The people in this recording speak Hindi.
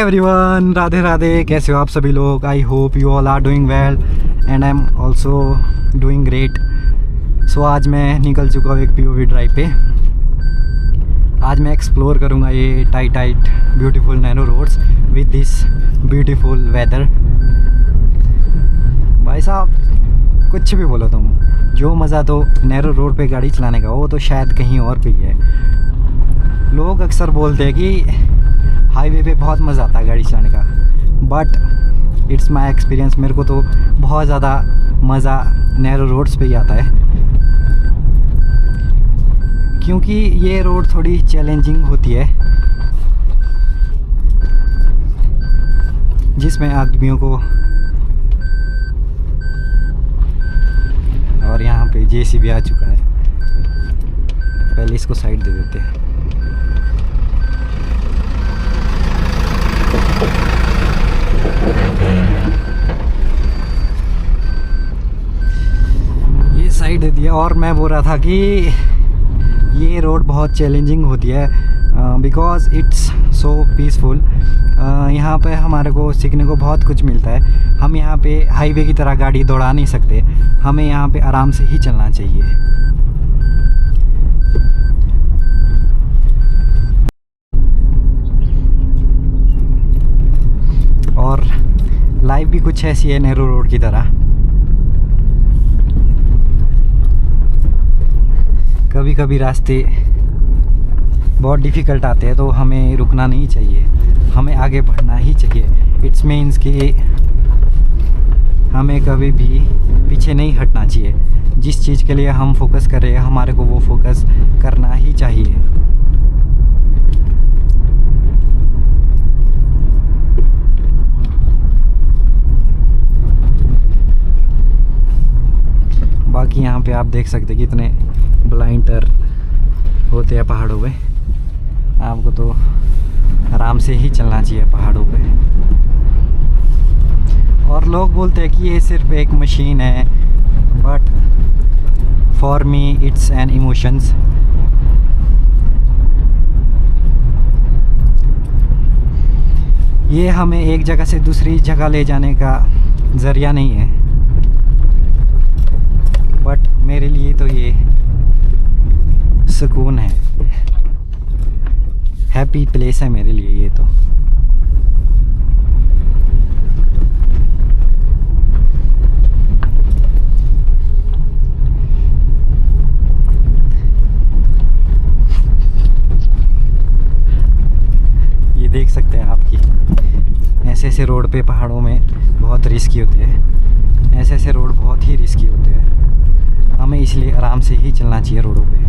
एवरीवन, राधे राधे। कैसे हो आप सभी लोग? I hope you all are doing well and I am also doing great. So आज मैं निकल चुका हूँ एक पीओवी ड्राइव पे। आज मैं एक्सप्लोर करूँगा ये tight beautiful narrow roads with this beautiful weather. भाई साहब कुछ भी बोलो तुम, जो मज़ा तो नैरो रोड पे गाड़ी चलाने का वो तो शायद कहीं और पे ही है। लोग अक्सर बोलते हैं कि हाईवे पे बहुत मज़ा आता है गाड़ी चलाने का, बट इट्स माई एक्सपीरियंस, मेरे को तो बहुत ज़्यादा मज़ा नैरो रोड्स पे ही आता है, क्योंकि ये रोड थोड़ी चैलेंजिंग होती है जिसमें आदमियों को, और यहाँ पे जेसीबी आ चुका है, पहले इसको साइड दे देते हैं। ये साइड दे दिया। और मैं बोल रहा था कि ये रोड बहुत चैलेंजिंग होती है बिकॉज़ इट्स सो पीसफुल। यहाँ पे हमारे को सीखने को बहुत कुछ मिलता है। हम यहाँ पे हाईवे की तरह गाड़ी दौड़ा नहीं सकते, हमें यहाँ पे आराम से ही चलना चाहिए। और लाइफ भी कुछ ऐसी है नैरो रोड की तरह, कभी कभी रास्ते बहुत डिफ़िकल्ट आते हैं, तो हमें रुकना नहीं चाहिए, हमें आगे बढ़ना ही चाहिए। इट्स मीन्स कि हमें कभी भी पीछे नहीं हटना चाहिए। जिस चीज़ के लिए हम फोकस कर रहे हैं हमारे को वो फोकस करना ही चाहिए। बाकी यहाँ पे आप देख सकते हैं कितने ब्लाइंडर होते हैं पहाड़ों पे। आपको तो आराम से ही चलना चाहिए पहाड़ों पे। और लोग बोलते हैं कि ये सिर्फ एक मशीन है, but for me it's an emotions. ये हमें एक जगह से दूसरी जगह ले जाने का ज़रिया नहीं है, बट मेरे लिए तो ये सुकून है, हैप्पी प्लेस है मेरे लिए ये तो। ये देख सकते हैं आप कि ऐसे रोड पे पहाड़ों में बहुत रिस्की होते हैं, ऐसे रोड बहुत ही रिस्की होते हैं, हमें इसलिए आराम से ही चलना चाहिए रोडों पे।